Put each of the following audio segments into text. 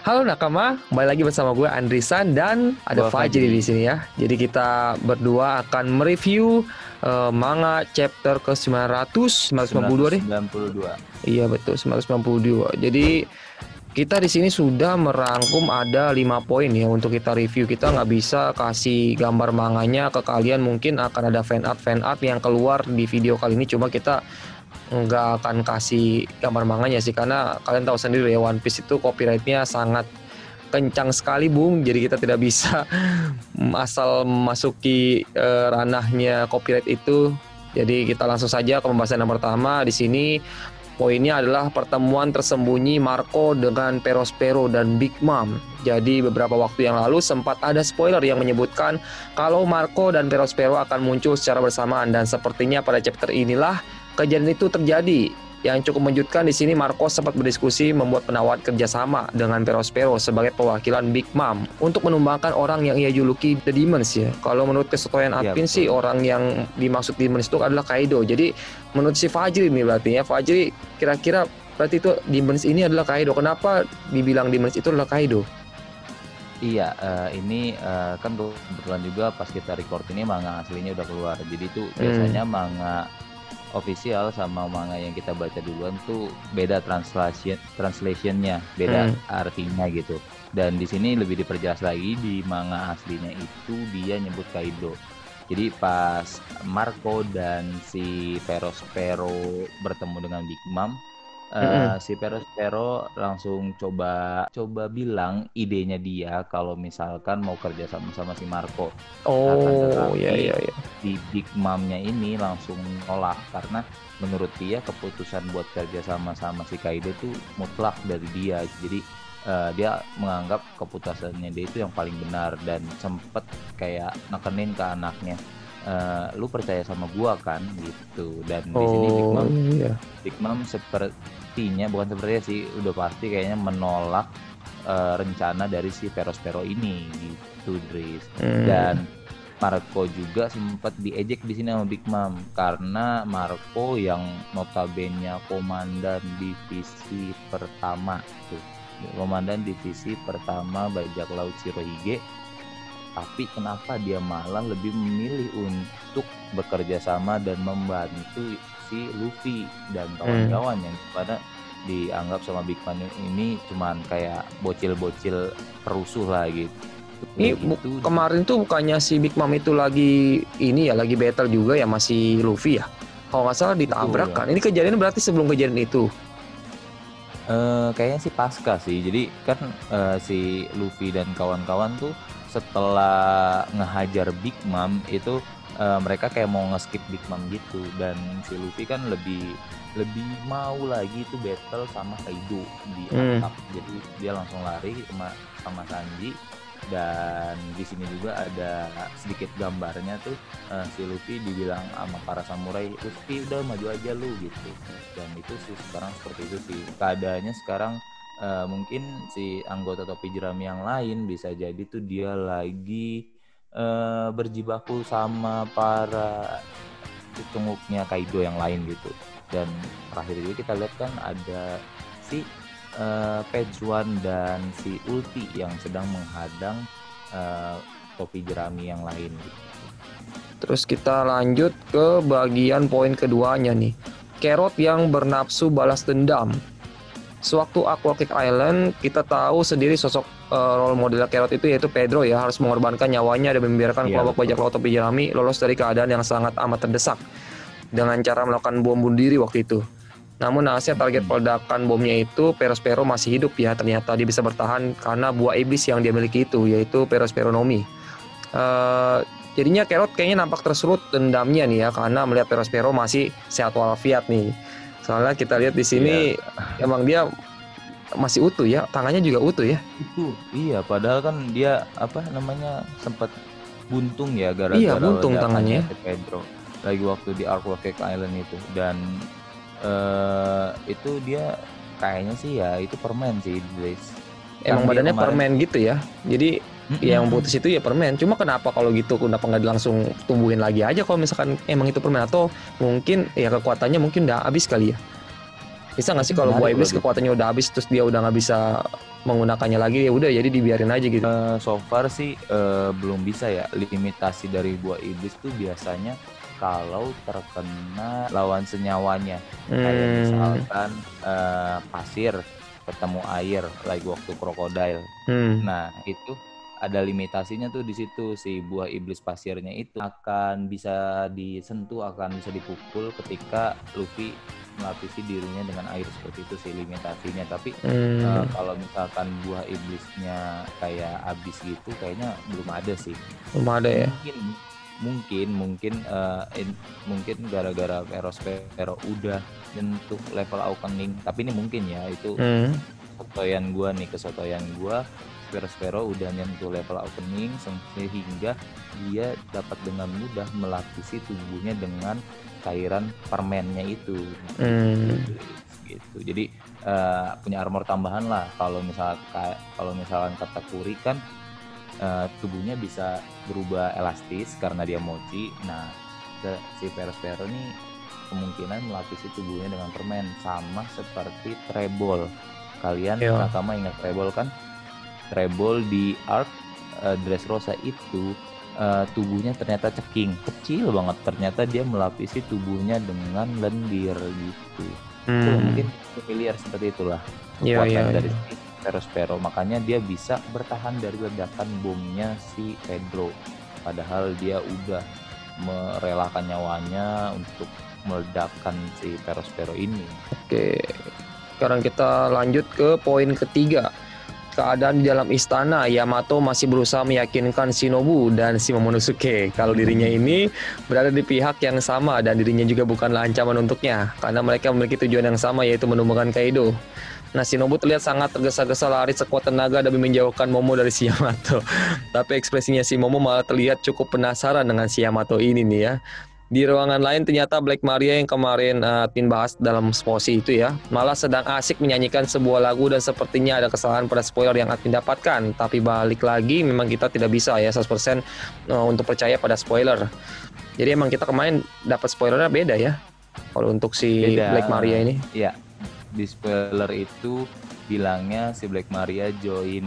Halo nakama, kembali lagi bersama gue Andrisan dan ada Gua Fajri di Fajri. sini ya. Jadi kita berdua akan mereview manga chapter ke 992 deh. 992. Iya betul, 992. Jadi kita di sini sudah merangkum ada 5 poin ya untuk kita review. Kita nggak bisa kasih gambar manganya ke kalian, mungkin akan ada fan art yang keluar di video kali ini. Cuma kita nggak akan kasih gambar manganya sih, karena kalian tahu sendiri ya, One Piece itu copyrightnya sangat kencang sekali Bung, jadi kita tidak bisa asal memasuki ranahnya copyright itu. Jadi kita langsung saja ke pembahasan yang pertama. Di sini poinnya adalah pertemuan tersembunyi Marco dengan Perospero dan Big Mom. Jadi beberapa waktu yang lalu sempat ada spoiler yang menyebutkan kalau Marco dan Perospero akan muncul secara bersamaan, dan sepertinya pada chapter inilah kejadian itu terjadi. Yang cukup mengejutkan di sini, Marco sempat berdiskusi membuat penawaran kerjasama dengan Perospero sebagai perwakilan Big Mom untuk menumbangkan orang yang ia juluki The Demons ya. Kalau menurut kesesuaian Iya, admin sih, betul. orang yang dimaksud Demons itu adalah Kaido. Jadi menurut si Fajri ini berarti ya, Fajri kira-kira berarti itu Demons ini adalah Kaido. Kenapa dibilang Demons itu adalah Kaido? Iya, ini kan kebetulan juga pas kita record ini manga aslinya udah keluar. Jadi tuh biasanya manga official sama manga yang kita baca duluan tuh beda translationnya, beda artinya gitu. Dan di sini lebih diperjelas lagi, di manga aslinya itu dia nyebut Kaido. Jadi pas Marco dan si Perospero bertemu dengan Big Mom, si Perospero langsung coba bilang idenya dia kalau misalkan mau kerja sama si Marco. Akan Oh ya tetapi ya ya. si Big Mom-nya ini langsung nolak karena menurut dia keputusan buat kerja sama si Kaido tuh mutlak dari dia. Jadi dia menganggap keputusannya dia itu yang paling benar, dan sempet kayak nekenin ke anaknya, lu percaya sama gua kan gitu. Dan di sini Oh iya. Big Mom sepertinya, bukan sepertinya sih, udah pasti kayaknya menolak rencana dari si Perospero ini gitu, Dris. Dan Marco juga sempat diejek di sini sama Big Mom karena Marco yang notabene komandan divisi pertama tuh. Komandan divisi pertama bajak laut Shirohige, tapi kenapa dia malah lebih memilih untuk bekerja sama dan membantu si Luffy dan kawan-kawan yang pada dianggap sama Big Mom ini cuman kayak bocil-bocil perusuh lah gitu. Ini kemarin tuh bukannya si Big Mom itu lagi ini ya, lagi battle juga ya, masih Luffy ya? Kalau nggak salah ditabrak Betul, kan? Ini kejadian berarti sebelum kejadian itu. kayaknya sih pasca sih. Jadi kan si Luffy dan kawan-kawan tuh setelah ngehajar Big Mom itu mereka kayak mau nge-skip Big Mom gitu, dan si Luffy kan lebih mau lagi tuh battle sama Kaido di atap. Jadi dia langsung lari sama Sanji. Dan di sini juga ada sedikit gambarnya tuh, si Luffy dibilang sama para samurai, Luffy udah maju aja lu gitu. Dan itu sih sekarang seperti itu sih keadaannya sekarang. Mungkin si anggota topi jerami yang lain bisa jadi tuh dia lagi berjibaku sama para cunguknya Kaido yang lain gitu. Dan terakhir juga kita lihat kan ada si Page One dan si Ulti yang sedang menghadang topi jerami yang lain gitu. Terus kita lanjut ke bagian poin keduanya nih. Carrot yang bernafsu balas dendam. Sewaktu Aqua Cake Island, kita tahu sendiri sosok role model Carrot itu yaitu Pedro ya, harus mengorbankan nyawanya dan membiarkan kelompok bajak laut topi jerami lolos dari keadaan yang sangat amat terdesak dengan cara melakukan bom bunuh diri waktu itu. Namun hasil target peledakan bomnya itu Perospero masih hidup ya, ternyata dia bisa bertahan karena buah iblis yang dia miliki itu, yaitu Perosperonomi. Jadinya Carrot kayaknya nampak tersulut dendamnya nih ya, karena melihat Perospero masih sehat walafiat nih. Soalnya kita lihat di sini emang dia masih utuh ya, tangannya juga utuh ya. Itu iya, padahal kan dia sempat buntung ya gara-gara buntung tangannya. Pedro lagi waktu di Aqua Cake Island itu. Dan itu dia kayaknya sih ya itu permen sih, Blaze. Emang badannya permen gitu ya. Jadi yang putus itu ya permen. Cuma kenapa kalau gitu kenapa nggak langsung tumbuhin lagi aja kalau misalkan emang itu permen, atau mungkin ya kekuatannya mungkin udah habis kali ya. Bisa nggak sih kalau buah Menarik iblis loh, kekuatannya udah habis terus dia udah nggak bisa menggunakannya lagi, ya udah jadi dibiarin aja gitu. So far sih belum bisa ya. Limitasi dari buah iblis tuh biasanya kalau terkena lawan senyawanya. Kayak misalkan pasir ketemu air lagi waktu krokodil. Nah, itu ada limitasinya tuh di situ. Si buah iblis pasirnya itu akan bisa disentuh, akan bisa dipukul ketika Luffy melapisi dirinya dengan air, seperti itu sih limitasinya. Tapi kalau misalkan buah iblisnya kayak abis gitu, kayaknya belum ada sih. Belum ada ya. Mungkin gara-gara Perospero udah nyentuh level awakening. Tapi ini mungkin ya, itu kesotoyan gua Perospero udah nyentuh level awakening sehingga dia dapat dengan mudah melapisi tubuhnya dengan cairan permennya itu. Gitu. Jadi punya armor tambahan lah. Kalau misalkan kata Kuri kan tubuhnya bisa berubah elastis karena dia mochi. Nah, si Perospero ini kemungkinan melapisi tubuhnya dengan permen, sama seperti Trebol. Kalian nakama ingat Trebol kan? Trebol di Arc Dressrosa itu tubuhnya ternyata ceking, kecil banget. Ternyata dia melapisi tubuhnya dengan lendir gitu. Mungkin familiar seperti itulah kekuatan dari Perospero. Makanya dia bisa bertahan dari ledakan bomnya si Pedro. Padahal dia udah merelakan nyawanya untuk meledakkan si Perospero ini. Oke, sekarang kita lanjut ke poin ketiga. Keadaan di dalam istana, Yamato masih berusaha meyakinkan Shinobu dan si Momonosuke kalau dirinya ini berada di pihak yang sama dan dirinya juga bukanlah ancaman untuknya karena mereka memiliki tujuan yang sama, yaitu menemukan Kaido. Nah, Shinobu terlihat sangat tergesa-gesa lari sekuat tenaga demi menjauhkan Momo dari si Yamato. Tapi ekspresinya si Momo malah terlihat cukup penasaran dengan si Yamato ini nih ya. Di ruangan lain ternyata Black Maria yang kemarin Tin bahas dalam Smoshi itu ya, malah sedang asik menyanyikan sebuah lagu dan sepertinya ada kesalahan pada spoiler yang Admin dapatkan. Tapi balik lagi, memang kita tidak bisa ya 100% untuk percaya pada spoiler. Jadi emang kita kemarin dapat spoilernya beda ya kalau untuk si Black Maria ini. Iya, di spoiler itu bilangnya si Black Maria join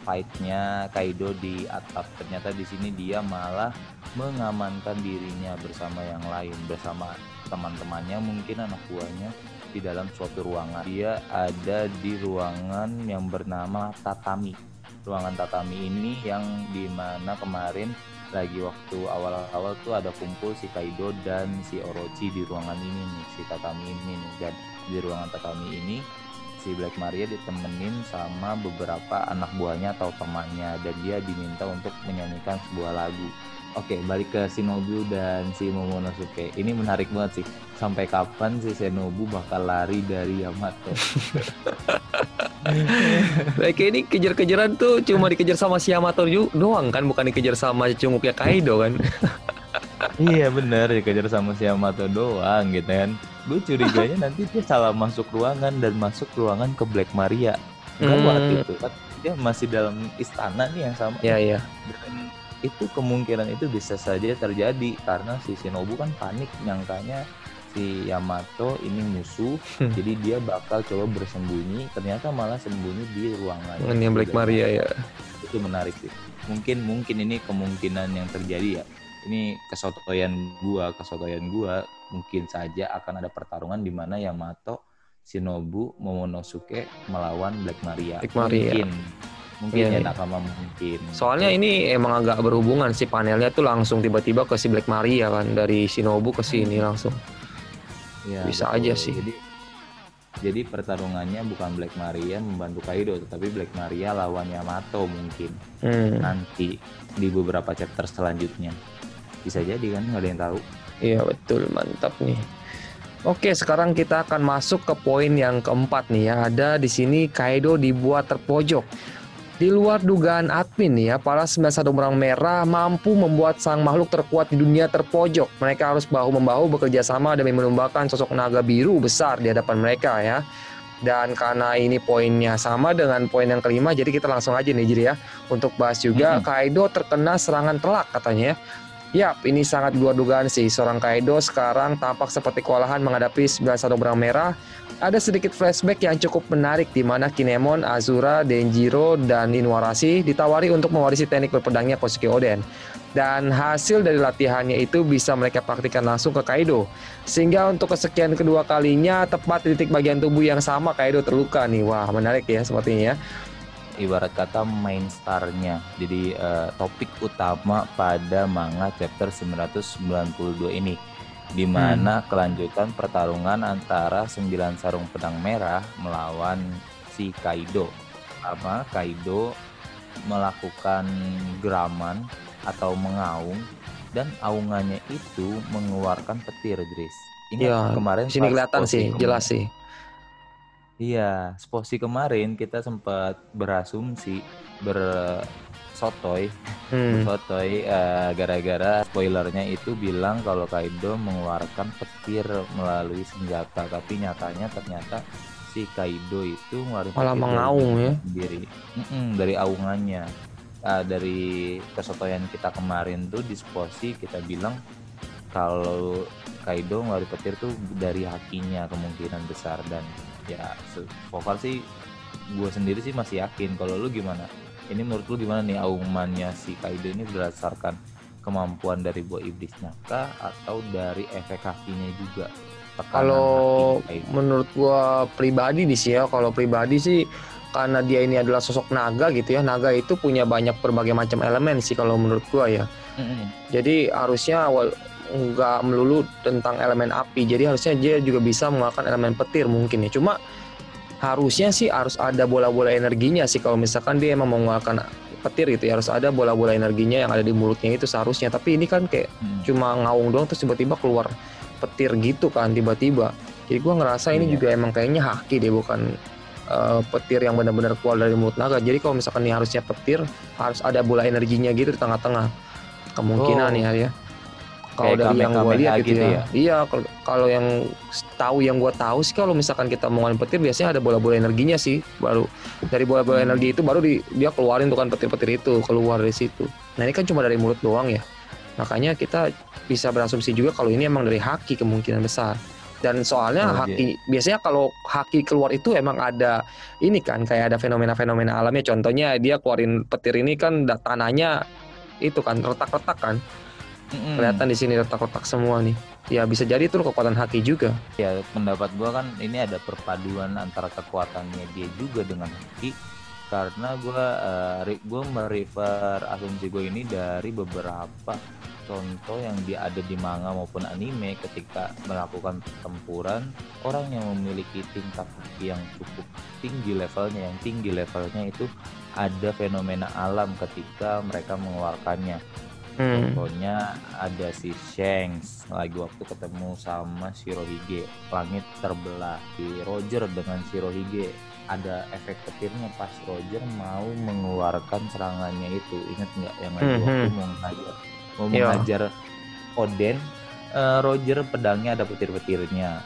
fight-nya Kaido di atap. Ternyata di sini dia malah mengamankan dirinya bersama yang lain, bersama teman-temannya, mungkin anak buahnya, di dalam suatu ruangan. Dia ada di ruangan yang bernama Tatami. Ruangan Tatami ini yang dimana kemarin lagi waktu awal-awal tuh ada kumpul si Kaido dan si Orochi di ruangan ini nih, si Tatami ini nih. Dan di ruangan Tatami ini si Black Maria ditemenin sama beberapa anak buahnya atau temannya, dan dia diminta untuk menyanyikan sebuah lagu. Oke, balik ke Shinobu dan si Momonosuke. Ini menarik banget sih. Sampai kapan si Shinobu bakal lari dari Yamato? Kayak ini kejar-kejaran tuh cuma dikejar sama si Yamato doang kan, bukan dikejar sama cunguknya Kaido kan? Iya bener, dikejar sama si Yamato doang gitu kan. Gue curiganya nanti dia salah masuk ruangan dan masuk ruangan ke Black Maria. Waktu itu kan dia masih dalam istana nih yang sama. Iya. Dan itu kemungkinan itu bisa saja terjadi karena si Shinobu kan panik nyangkanya si Yamato ini musuh. Jadi dia bakal coba bersembunyi, ternyata malah sembunyi di ruangan yang Black Maria ya. Itu menarik sih. Mungkin ini kemungkinan yang terjadi ya. Ini kesotoyan gua mungkin saja akan ada pertarungan di mana Yamato, Shinobu, Momonosuke melawan Black Maria. Mungkin ya nakama mungkin. Soalnya ini emang agak berhubungan sih, panelnya tuh langsung tiba-tiba ke si Black Maria kan, dari Shinobu ke sini langsung. Ya, bisa betul. Aja sih. Jadi pertarungannya bukan Black Maria membantu Kaido, tetapi Black Maria lawan Yamato mungkin nanti di beberapa chapter selanjutnya. Bisa jadi kan, nggak ada yang tahu. Iya betul, mantap nih. Oke, sekarang kita akan masuk ke poin yang keempat nih ya. Ada di sini Kaido dibuat terpojok. Di luar dugaan admin nih ya, para 91 Benang Merah mampu membuat sang makhluk terkuat di dunia terpojok. Mereka harus bahu-membahu bekerja sama demi menumbalkan sosok naga biru besar di hadapan mereka ya. Dan karena ini poinnya sama dengan poin yang kelima, jadi kita langsung aja nih Jiri ya, untuk bahas juga Kaido terkena serangan telak katanya ya. Yap, ini sangat luar dugaan sih. Seorang Kaido sekarang tampak seperti kewalahan menghadapi 9 benang merah. Ada sedikit flashback yang cukup menarik di mana Kinemon, Azura, Denjiro, dan Inuarashi ditawari untuk mewarisi teknik berpedangnya Kosuke Oden. Dan hasil dari latihannya itu bisa mereka praktikkan langsung ke Kaido. Sehingga untuk kesekian kedua kalinya tepat di titik bagian tubuh yang sama Kaido terluka nih. Wah, menarik ya sepertinya ya. Ibarat kata main starnya. Jadi topik utama pada manga chapter 992 ini, di mana kelanjutan pertarungan antara 9 sarung pedang merah melawan si Kaido. Pertama, Kaido melakukan geraman atau mengaung, dan aungannya itu mengeluarkan petir, Dris. Ingat Ya, kemarin sini pas kelihatan posisi sih, jelas sih. Iya, posisi kemarin kita sempat berasumsi bersotoy, bersotoy gara-gara spoilernya itu bilang kalau Kaido mengeluarkan petir melalui senjata, tapi ternyata si Kaido itu ngeluarin Malah petir mengaung ya. sendiri, dari aungannya. Dari kesotoyan kita kemarin tuh di posisi kita bilang kalau Kaido ngeluarin petir tuh dari hakinya kemungkinan besar, dan ya so far sih gue sendiri sih masih yakin. Kalau lu gimana? Ini menurut lu gimana nih aumannya si Kaido ini berdasarkan kemampuan dari buah iblisnya kah atau dari efek hakinya juga? Kalau menurut gua pribadi nih sih ya, kalau pribadi sih karena dia ini adalah sosok naga gitu ya. Naga itu punya banyak berbagai macam elemen sih kalau menurut gua ya. Jadi harusnya nggak melulu tentang elemen api, jadi harusnya dia juga bisa mengeluarkan elemen petir mungkin ya. Cuma harusnya sih harus ada bola-bola energinya sih kalau misalkan dia emang mengeluarkan petir gitu ya, harus ada bola-bola energinya yang ada di mulutnya itu seharusnya. Tapi ini kan kayak cuma ngaung doang terus tiba-tiba keluar petir gitu kan tiba-tiba. Jadi gua ngerasa ini juga emang kayaknya haki deh, bukan petir yang benar-benar keluar dari mulut naga. Jadi kalau misalkan ini harusnya petir, harus ada bola energinya gitu di tengah-tengah kemungkinan ya. Kalau dari yang gue lihat gitu ya. Iya, kalau yang gue tahu sih kalau misalkan kita mau ngelawan petir biasanya ada bola-bola energinya sih. Baru dari bola-bola energi itu baru dia keluarin tuh kan petir-petir itu keluar dari situ. Nah ini kan cuma dari mulut doang ya. Makanya kita bisa berasumsi juga kalau ini emang dari haki kemungkinan besar. Dan soalnya haki biasanya kalau haki keluar itu emang ada ini kan kayak ada fenomena-fenomena alamnya. Contohnya dia keluarin petir ini kan tanahnya itu kan retak-retak kan. Kelihatan di sini retak-retak semua nih. Ya bisa jadi itu kekuatan haki juga. Ya pendapat gua kan ini ada perpaduan antara kekuatannya dia juga dengan haki. Karena gua merefer asumsi gue ini dari beberapa contoh yang dia ada di manga maupun anime. Ketika melakukan pertempuran, orang yang memiliki tingkat haki yang cukup tinggi levelnya itu ada fenomena alam ketika mereka mengeluarkannya. Contohnya ada si Shanks lagi waktu ketemu sama Shirohige, langit terbelah. Si Roger dengan Shirohige ada efek petirnya pas Roger mau mengeluarkan serangannya itu. Ingat nggak yang lagi waktu mau menghajar Oden, Roger pedangnya ada petir-petirnya.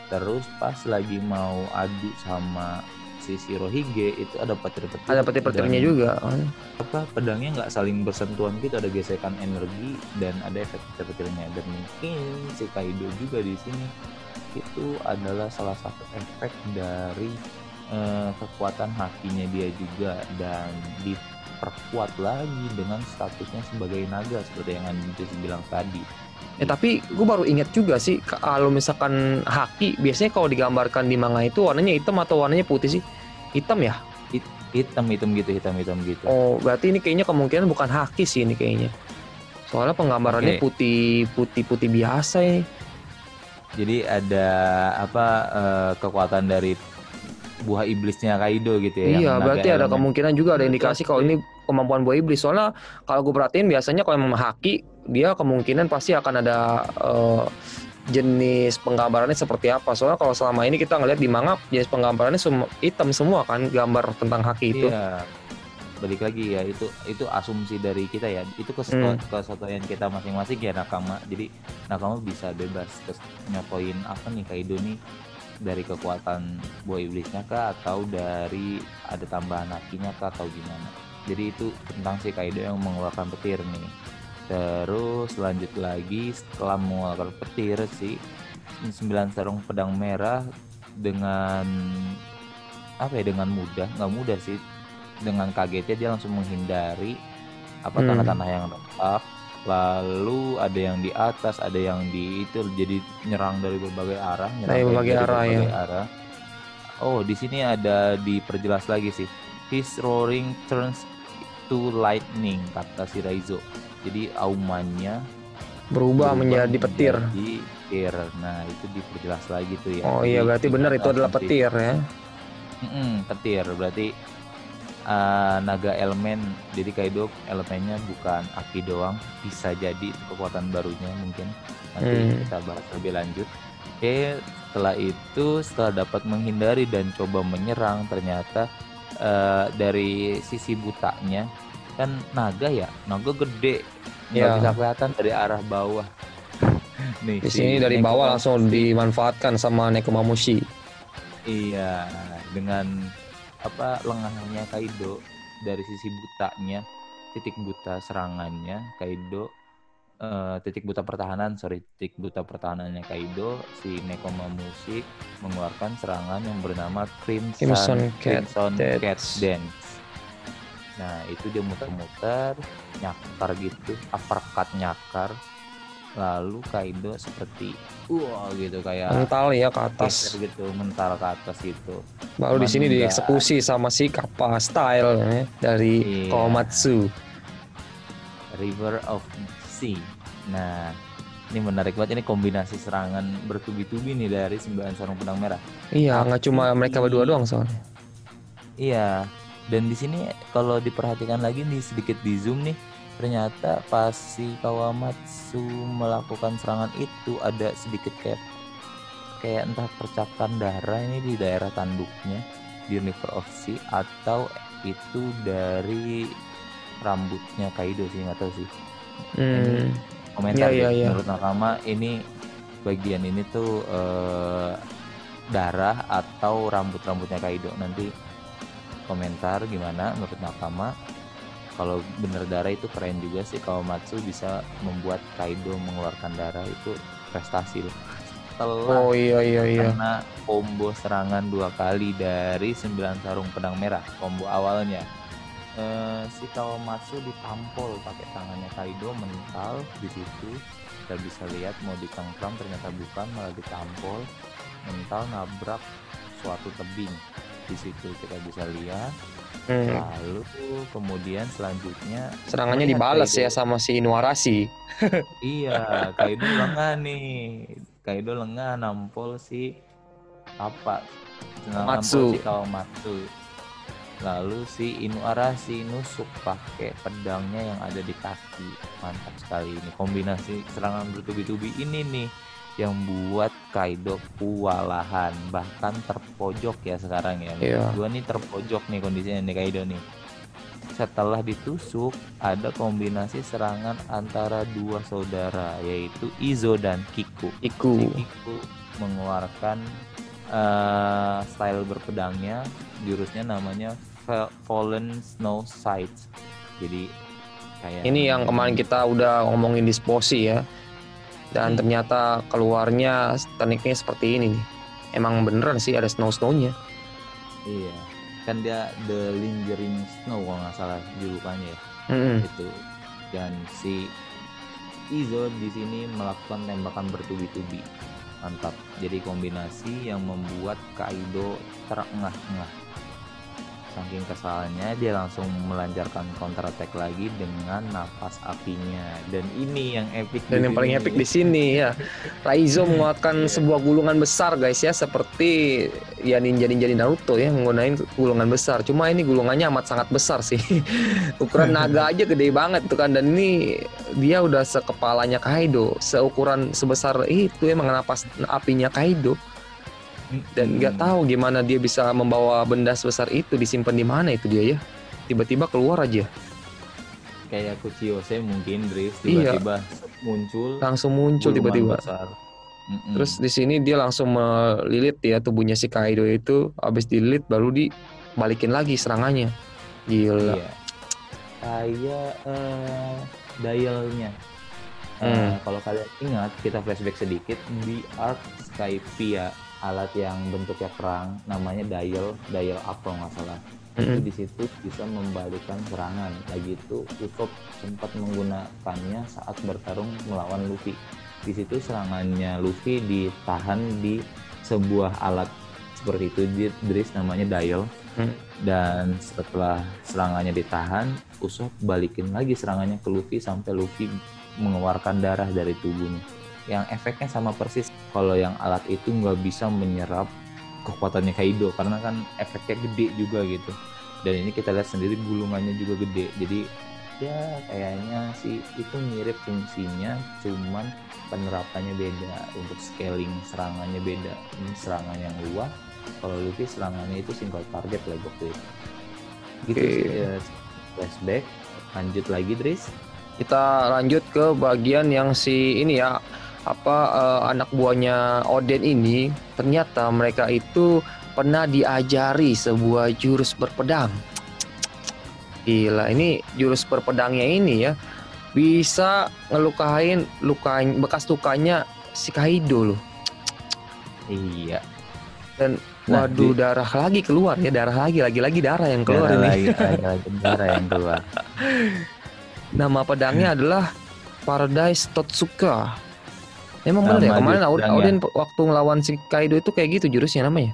Terus pas lagi mau adu sama si Shirohige itu ada petir-petir. Ada petir-petirnya juga. Pedangnya nggak saling bersentuhan gitu, ada gesekan energi dan ada efek petir-petirnya. Dan mungkin si Kaido juga di sini itu adalah salah satu efek dari kekuatan hakinya dia juga, dan diperkuat lagi dengan statusnya sebagai naga seperti yang Andreas bilang tadi. Tapi gue baru ingat juga sih kalau misalkan haki biasanya kalau digambarkan di manga itu warnanya hitam atau warnanya putih sih? Hitam ya? Hitam gitu. Oh, berarti ini kayaknya kemungkinan bukan haki sih ini kayaknya. Soalnya penggambarannya putih biasa ini. Jadi ada kekuatan dari buah iblisnya Kaido gitu ya. Iya, berarti ada kemungkinan juga ada indikasi kalau ini kemampuan buah iblis. Soalnya kalau gue perhatiin biasanya kalau memang haki dia kemungkinan pasti akan ada jenis penggambarannya seperti apa. Soalnya kalau selama ini kita ngelihat di manga jenis penggambarannya hitam semua kan, gambar tentang haki itu. Iya. Balik lagi ya, itu asumsi dari kita ya. Itu kesotoyan kita masing-masing ya nakama. Jadi nakama bisa bebas nyopoin apa nih Kaido nih dari kekuatan buah iblisnya kah atau dari ada tambahan hakinya kah atau gimana. Jadi itu tentang si Kaido yang mengeluarkan petir nih. Terus lanjut lagi setelah mengeluarkan petir si 9 sarung pedang merah dengan dengan mudah, nggak mudah sih, dengan kagetnya dia langsung menghindari tanah-tanah yang retak. Lalu ada yang di atas, ada yang di itu, jadi nyerang dari berbagai arah, Dari berbagai arah ya. arah. Oh, di sini ada diperjelas lagi sih. His roaring turns to lightning, kata si Raizo. Jadi aumannya berubah menjadi petir. Nah, itu diperjelas lagi tuh ya. Oh iya, berarti benar itu adalah petir ya. Petir berarti naga elemen. Jadi Kaido elemennya bukan api doang, bisa jadi itu kekuatan barunya mungkin. Nanti kita bahas lebih lanjut. Setelah dapat menghindari dan coba menyerang, ternyata dari sisi butanya kan naga gede, nggak bisa kelihatan dari arah bawah. Nih, di sini dari bawah langsung dimanfaatkan sama Nekomamushi. Iya, dengan lengannya Kaido dari sisi butanya, titik buta serangannya Kaido, titik buta pertahanannya Kaido, si Nekomamushi mengeluarkan serangan yang bernama Crimson Cat Dance. Nah, itu dia muter-muter, nyakar gitu, uppercut nyakar. Lalu Kaido seperti gitu, kayak mental ya ke atas gitu, mental ke atas gitu. Baru di sini dieksekusi sama si Kappa Style ya, dari Komatsu. River of Sea. Nah, ini menarik banget, ini kombinasi serangan bertubi-tubi nih dari 9 sarung pedang merah. Iya, nggak cuma mereka berdua doang soalnya. Iya, dan di sini kalau diperhatikan lagi nih, sedikit di zoom nih, ternyata pas si Kawamatsu melakukan serangan itu ada sedikit kayak entah percikan darah ini di daerah tanduknya di River of Sea, atau itu dari rambutnya Kaido sih, nggak tahu sih. Ini komentar menurut Nakama, ini bagian ini tuh darah atau rambutnya Kaido. Nanti komentar gimana menurut Nakama. Kalau bener darah itu keren juga sih, Kawamatsu bisa membuat Kaido mengeluarkan darah, itu prestasi loh. Setelah karena combo serangan 2 kali dari 9 sarung pedang merah, combo awalnya si Kawamatsu ditampol pakai tangannya Kaido, mental di situ. Kita bisa lihat mau dikangkram, ternyata bukan, malah ditampol mental, nabrak suatu tebing. Di situ kita bisa lihat. Lalu kemudian selanjutnya serangannya dibalas Kaido, ya sama si Inuarashi. Iya, Kaido lengah nih. Kaido lengah nampol si Kawamatsu. Lalu si Inuarashi nusuk pakai pedangnya yang ada di kaki. Mantap sekali ini kombinasi serangan bertubi-tubi ini nih yang buat Kaido kewalahan, bahkan terpojok ya sekarang ya. Gua nih terpojok nih kondisinya nih Kaido nih. Setelah ditusuk, ada kombinasi serangan antara 2 saudara, yaitu Izo dan Kiku. Si Kiku mengeluarkan style berpedangnya, jurusnya namanya Fallen Snow Sights. Jadi kayak ini yang kemarin kita udah ngomongin disposi ya. Dan ternyata keluarnya tekniknya seperti ini nih. Emang beneran sih ada snow-snownya. Iya, kan dia The Lingering Snow kalau nggak salah julukannya ya. Itu. Dan si Izo di sini melakukan tembakan bertubi-tubi. Mantap. Jadi kombinasi yang membuat Kaido terengah-engah. Saking kesalnya dia langsung melancarkan counter attack lagi dengan napas apinya. Dan ini yang epic. Dan yang paling epic di sini ya. Raizo menguatkan sebuah gulungan besar guys ya, seperti ya ninja-ninja di Naruto ya, menggunakan gulungan besar. Cuma ini gulungannya amat sangat besar sih. Ukuran naga aja gede banget tuh kan, dan ini dia udah sekepalanya Kaido, seukuran sebesar itu emang napas apinya Kaido. Dan nggak tahu gimana dia bisa membawa benda sebesar itu, disimpan di mana itu dia ya, tiba-tiba keluar aja kayak Kuchiyose mungkin, Drift tiba-tiba langsung muncul tiba-tiba. Terus di sini dia langsung melilit ya tubuhnya si Kaido itu, habis dililit baru dibalikin lagi serangannya. Gila. Kayak dialnya. Hmm. Kalau kalian ingat, kita flashback sedikit di Ark Skypiea, alat yang bentuknya kerang, namanya dial up kalau nggak salah. Itu di situ bisa membalikkan serangan. Lagi itu Usopp sempat menggunakannya saat bertarung melawan Luffy. Di situ serangannya Luffy ditahan di sebuah alat seperti itu, Dris, namanya dial. Dan setelah serangannya ditahan, Usopp balikin lagi serangannya ke Luffy sampai Luffy mengeluarkan darah dari tubuhnya, yang efeknya sama persis. Kalau yang alat itu nggak bisa menyerap kekuatannya Kaido karena kan efeknya gede juga gitu, dan ini kita lihat sendiri gulungannya juga gede. Jadi ya kayaknya sih itu mirip fungsinya, cuman penerapannya beda. Untuk scaling serangannya beda, ini serangan yang luas, kalau Luffy serangannya itu single target lah waktu itu gitu. Flashback, lanjut lagi Dris. Kita lanjut ke bagian yang si ini ya, anak buahnya Oden ini, ternyata mereka itu pernah diajari sebuah jurus berpedang. Gila, ini jurus berpedangnya ini ya bisa ngelukain bekas lukanya si Kaido loh. Iya. Dan waduh, darah lagi keluar ya, lagi darah yang keluar ini. Darah yang keluar. Nama pedangnya adalah Paradise Totsuka. Emang bener ya, kemarin Oden waktu ngelawan si Kaido itu kayak gitu jurusnya namanya?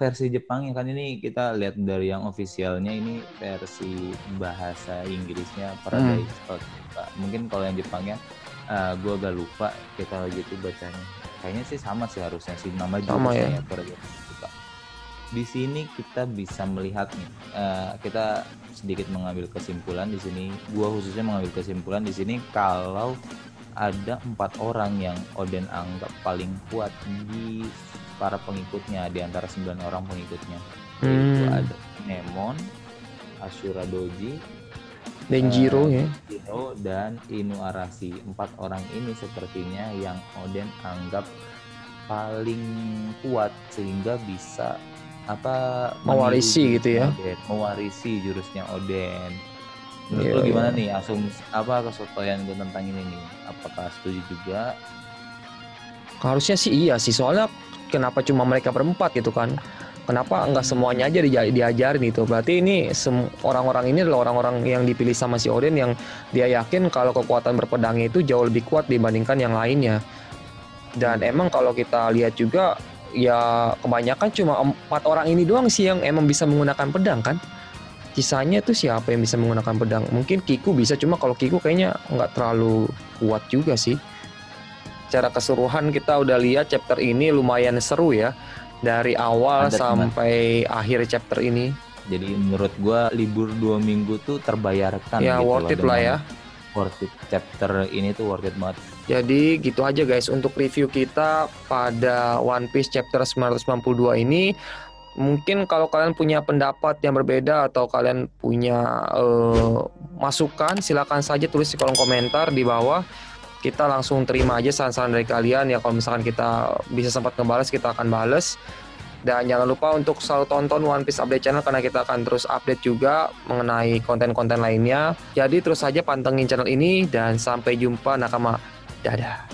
Versi Jepangnya kan, ini kita lihat dari yang ofisialnya, ini versi bahasa Inggrisnya Paradise Totsuka. Mungkin kalau yang Jepangnya gue agak lupa, kita lagi itu bacanya. Kayaknya sih sama sih harusnya sih nama jurusnya ya, Paradise Totsuka. Di sini kita bisa melihat nih, kita sedikit mengambil kesimpulan di sini. Gua khususnya mengambil kesimpulan di sini kalau ada 4 orang yang Oden anggap paling kuat di para pengikutnya, di antara 9 orang pengikutnya. Yaitu ada Nemon, Ashura Doji, Denjiro dan Inuarashi. 4 orang ini sepertinya yang Oden anggap paling kuat sehingga bisa mewarisi gitu ya, mewarisi jurusnya Oden. Menurut lo gimana nih kesotoyan gue tentang ini nih? Apakah setuju juga? Harusnya sih iya sih, soalnya kenapa cuma mereka berempat gitu kan? Kenapa enggak semuanya aja diajarin itu? Berarti ini orang-orang ini adalah orang-orang yang dipilih sama si Oden yang dia yakin kalau kekuatan berpedangnya itu jauh lebih kuat dibandingkan yang lainnya. Dan emang kalau kita lihat juga ya kebanyakan cuma 4 orang ini doang sih yang emang bisa menggunakan pedang kan. Sisanya tuh siapa yang bisa menggunakan pedang? Mungkin Kiku bisa, cuma kalau Kiku kayaknya nggak terlalu kuat juga sih. Secara keseluruhan kita udah lihat chapter ini lumayan seru ya, dari awal sampai akhir chapter ini. Jadi menurut gua libur 2 minggu tuh terbayarkan ya, gitu, worth it lah ya. Worth it, chapter ini tuh worth it banget. Jadi gitu aja guys untuk review kita pada One Piece chapter 992 ini. Mungkin kalau kalian punya pendapat yang berbeda atau kalian punya masukan, silakan saja tulis di kolom komentar di bawah. Kita langsung terima aja saran-saran dari kalian ya. Kalau misalkan kita bisa sempat ngebales, kita akan bales. Dan jangan lupa untuk selalu tonton One Piece Update Channel karena kita akan terus update juga mengenai konten-konten lainnya. Jadi terus saja pantengin channel ini dan sampai jumpa nakama. Dadah.